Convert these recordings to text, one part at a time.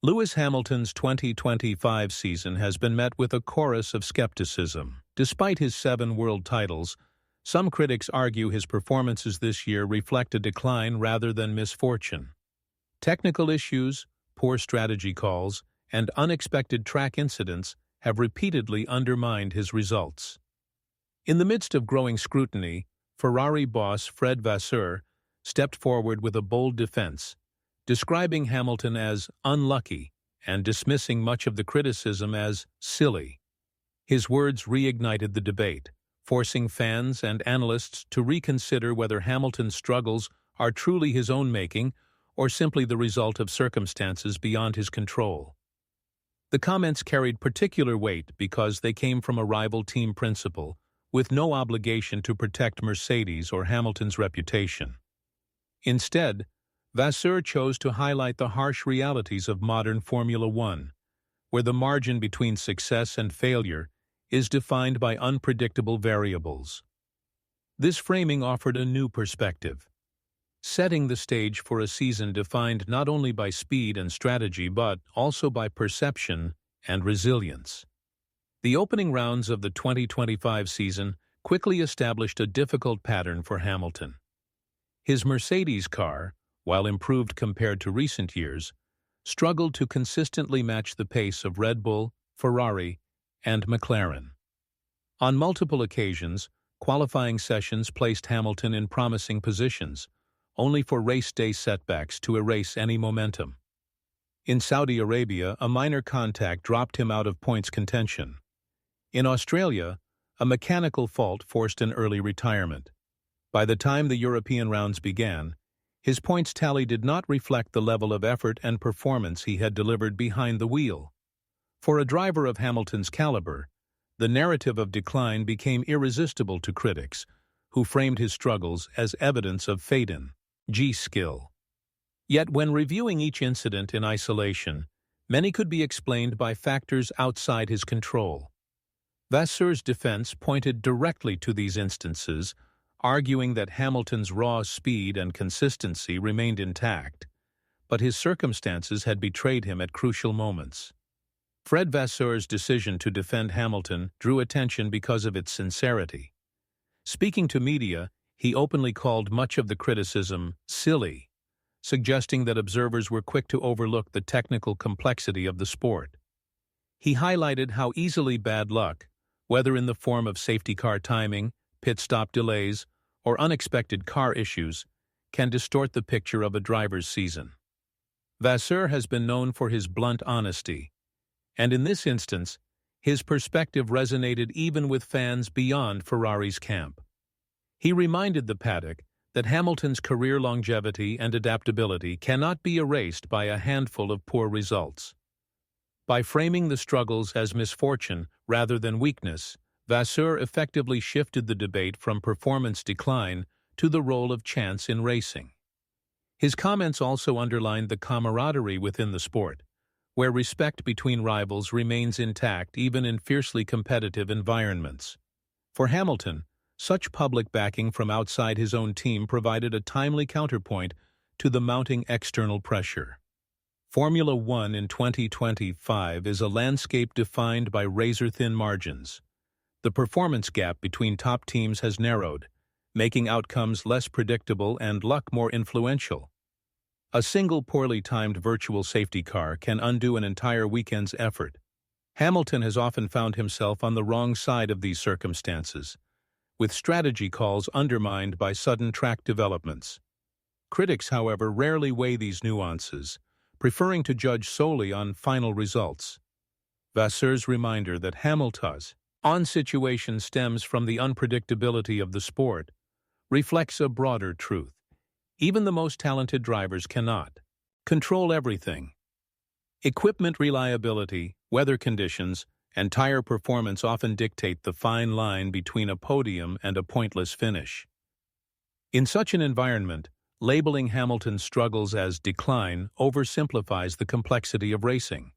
Lewis Hamilton's 2025 season has been met with a chorus of skepticism. Despite his 7 world titles, some critics argue his performances this year reflect a decline rather than misfortune. Technical issues, poor strategy calls, and unexpected track incidents have repeatedly undermined his results. In the midst of growing scrutiny, Ferrari boss Fred Vasseur stepped forward with a bold defense, describing Hamilton as unlucky and dismissing much of the criticism as silly. His words reignited the debate, forcing fans and analysts to reconsider whether Hamilton's struggles are truly his own making or simply the result of circumstances beyond his control. The comments carried particular weight because they came from a rival team principal, with no obligation to protect Mercedes or Hamilton's reputation. Instead, Vasseur chose to highlight the harsh realities of modern Formula One, where the margin between success and failure is defined by unpredictable variables. This framing offered a new perspective, setting the stage for a season defined not only by speed and strategy but also by perception and resilience. The opening rounds of the 2025 season quickly established a difficult pattern for Hamilton. His Mercedes car, while improved compared to recent years, struggled to consistently match the pace of Red Bull, Ferrari, and McLaren. On multiple occasions, qualifying sessions placed Hamilton in promising positions, only for race day setbacks to erase any momentum. In Saudi Arabia, a minor contact dropped him out of points contention. In Australia, a mechanical fault forced an early retirement. By the time the European rounds began, his points tally did not reflect the level of effort and performance he had delivered behind the wheel. For a driver of Hamilton's caliber, the narrative of decline became irresistible to critics, who framed his struggles as evidence of G skill. Yet when reviewing each incident in isolation, many could be explained by factors outside his control. Vasseur's defense pointed directly to these instances, arguing that Hamilton's raw speed and consistency remained intact, but his circumstances had betrayed him at crucial moments. Fred Vasseur's decision to defend Hamilton drew attention because of its sincerity. Speaking to media, he openly called much of the criticism silly, suggesting that observers were quick to overlook the technical complexity of the sport. He highlighted how easily bad luck, whether in the form of safety car timing, pit stop delays, or unexpected car issues, can distort the picture of a driver's season. Vasseur has been known for his blunt honesty, and in this instance, his perspective resonated even with fans beyond Ferrari's camp. He reminded the paddock that Hamilton's career longevity and adaptability cannot be erased by a handful of poor results. By framing the struggles as misfortune rather than weakness, Vasseur effectively shifted the debate from performance decline to the role of chance in racing. His comments also underlined the camaraderie within the sport, where respect between rivals remains intact even in fiercely competitive environments. For Hamilton, such public backing from outside his own team provided a timely counterpoint to the mounting external pressure. Formula One in 2025 is a landscape defined by razor-thin margins. The performance gap between top teams has narrowed, making outcomes less predictable and luck more influential. A single poorly timed virtual safety car can undo an entire weekend's effort. Hamilton has often found himself on the wrong side of these circumstances, with strategy calls undermined by sudden track developments. Critics, however, rarely weigh these nuances, preferring to judge solely on final results. Vasseur's reminder that Hamilton's on-situation stems from the unpredictability of the sport reflects a broader truth. Even the most talented drivers cannot control everything. Equipment reliability, weather conditions, and tire performance often dictate the fine line between a podium and a pointless finish. In such an environment, labeling Hamilton's struggles as decline oversimplifies the complexity of racing.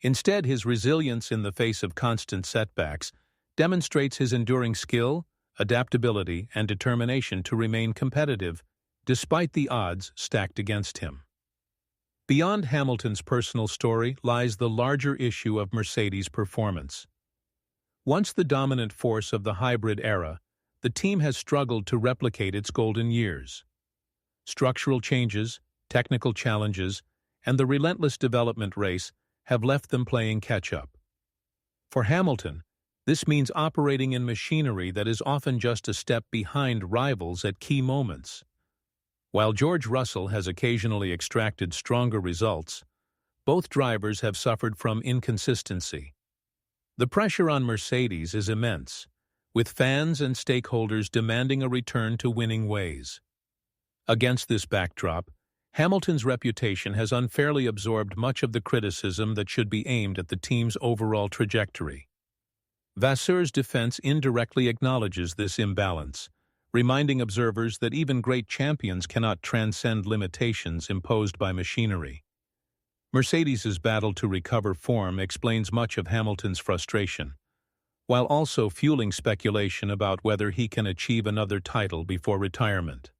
Instead, his resilience in the face of constant setbacks demonstrates his enduring skill, adaptability, and determination to remain competitive despite the odds stacked against him. Beyond Hamilton's personal story lies the larger issue of Mercedes' performance. Once the dominant force of the hybrid era, the team has struggled to replicate its golden years. Structural changes, technical challenges, and the relentless development race have left them playing catch-up. For Hamilton, this means operating in machinery that is often just a step behind rivals at key moments. While George Russell has occasionally extracted stronger results, both drivers have suffered from inconsistency. The pressure on Mercedes is immense, with fans and stakeholders demanding a return to winning ways. Against this backdrop, Hamilton's reputation has unfairly absorbed much of the criticism that should be aimed at the team's overall trajectory. Vasseur's defense indirectly acknowledges this imbalance, reminding observers that even great champions cannot transcend limitations imposed by machinery. Mercedes's battle to recover form explains much of Hamilton's frustration, while also fueling speculation about whether he can achieve another title before retirement.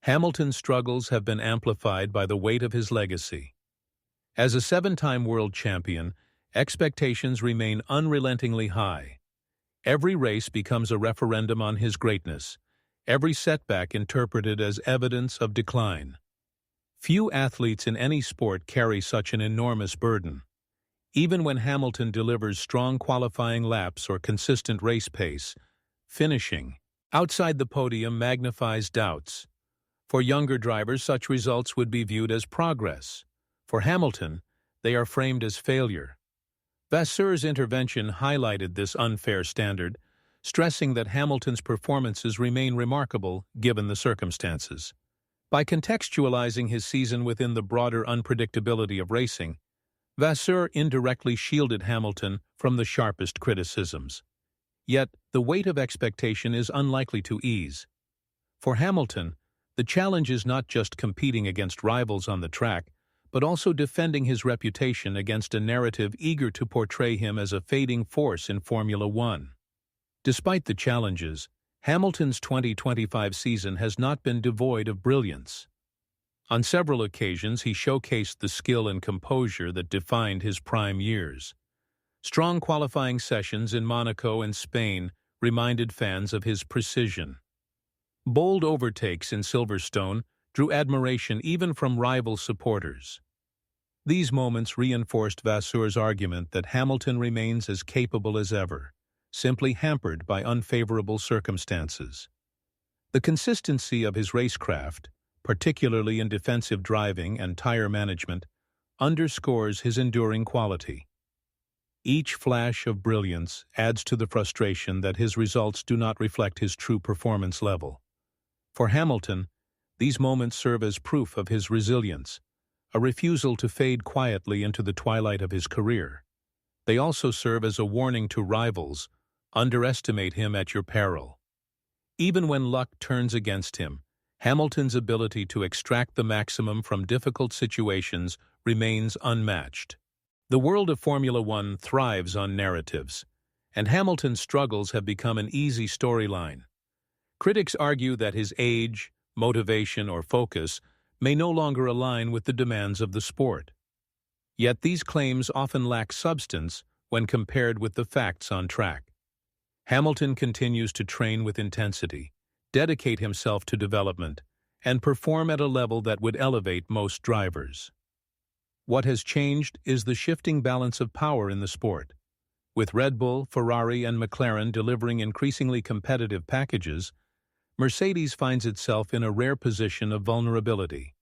Hamilton's struggles have been amplified by the weight of his legacy. As a seven-time world champion, expectations remain unrelentingly high. Every race becomes a referendum on his greatness, every setback interpreted as evidence of decline. Few athletes in any sport carry such an enormous burden. Even when Hamilton delivers strong qualifying laps or consistent race pace, finishing outside the podium magnifies doubts. For younger drivers, such results would be viewed as progress. For Hamilton, they are framed as failure. Vasseur's intervention highlighted this unfair standard, stressing that Hamilton's performances remain remarkable given the circumstances. By contextualizing his season within the broader unpredictability of racing, Vasseur indirectly shielded Hamilton from the sharpest criticisms. Yet, the weight of expectation is unlikely to ease. For Hamilton, the challenge is not just competing against rivals on the track, but also defending his reputation against a narrative eager to portray him as a fading force in Formula One. Despite the challenges, Hamilton's 2025 season has not been devoid of brilliance. On several occasions, he showcased the skill and composure that defined his prime years. Strong qualifying sessions in Monaco and Spain reminded fans of his precision. Bold overtakes in Silverstone drew admiration even from rival supporters. These moments reinforced Vasseur's argument that Hamilton remains as capable as ever, simply hampered by unfavorable circumstances. The consistency of his racecraft, particularly in defensive driving and tire management, underscores his enduring quality. Each flash of brilliance adds to the frustration that his results do not reflect his true performance level. For Hamilton, these moments serve as proof of his resilience, a refusal to fade quietly into the twilight of his career. They also serve as a warning to rivals: underestimate him at your peril. Even when luck turns against him, Hamilton's ability to extract the maximum from difficult situations remains unmatched. The world of Formula One thrives on narratives, and Hamilton's struggles have become an easy storyline. Critics argue that his age, motivation, or focus may no longer align with the demands of the sport. Yet these claims often lack substance when compared with the facts on track. Hamilton continues to train with intensity, dedicate himself to development, and perform at a level that would elevate most drivers. What has changed is the shifting balance of power in the sport. With Red Bull, Ferrari, and McLaren delivering increasingly competitive packages, Mercedes finds itself in a rare position of vulnerability.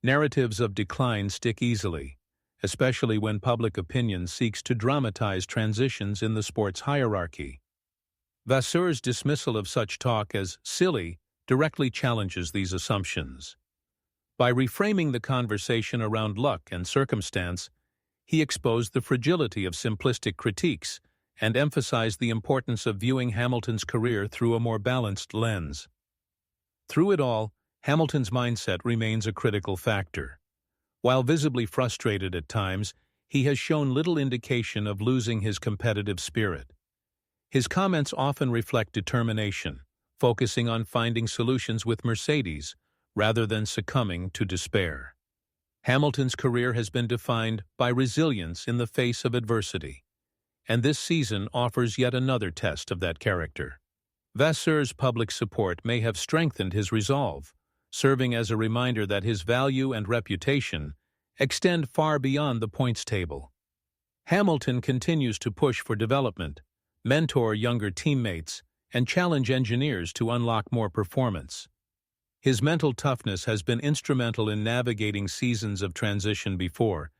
Narratives of decline stick easily, especially when public opinion seeks to dramatize transitions in the sport's hierarchy. Vasseur's dismissal of such talk as silly directly challenges these assumptions. By reframing the conversation around luck and circumstance, he exposed the fragility of simplistic critiques and emphasized the importance of viewing Hamilton's career through a more balanced lens. Through it all, Hamilton's mindset remains a critical factor. While visibly frustrated at times, he has shown little indication of losing his competitive spirit. His comments often reflect determination, focusing on finding solutions with Mercedes rather than succumbing to despair. Hamilton's career has been defined by resilience in the face of adversity, and this season offers yet another test of that character. Vasseur's public support may have strengthened his resolve, serving as a reminder that his value and reputation extend far beyond the points table. Hamilton continues to push for development, mentor younger teammates, and challenge engineers to unlock more performance. His mental toughness has been instrumental in navigating seasons of transition before,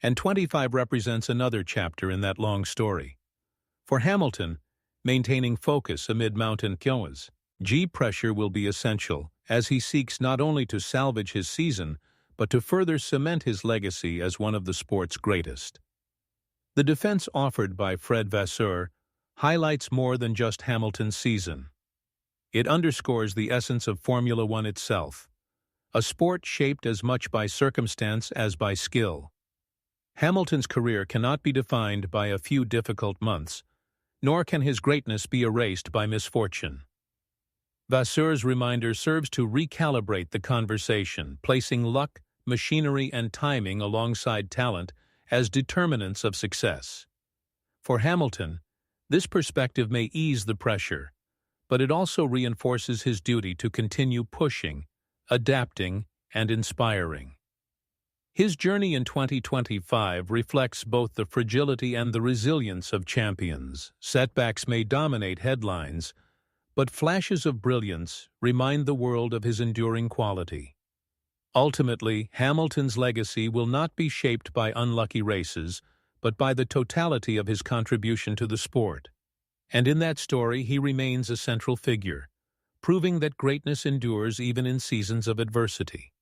and 25 represents another chapter in that long story. For Hamilton, maintaining focus amid mountain chaos, G-pressure will be essential as he seeks not only to salvage his season, but to further cement his legacy as one of the sport's greatest. The defense offered by Fred Vasseur highlights more than just Hamilton's season. It underscores the essence of Formula One itself, a sport shaped as much by circumstance as by skill. Hamilton's career cannot be defined by a few difficult months, nor can his greatness be erased by misfortune. Vasseur's reminder serves to recalibrate the conversation, placing luck, machinery, and timing alongside talent as determinants of success. For Hamilton, this perspective may ease the pressure, but it also reinforces his duty to continue pushing, adapting, and inspiring. His journey in 2025 reflects both the fragility and the resilience of champions. Setbacks may dominate headlines, but flashes of brilliance remind the world of his enduring quality. Ultimately, Hamilton's legacy will not be shaped by unlucky races, but by the totality of his contribution to the sport. And in that story, he remains a central figure, proving that greatness endures even in seasons of adversity.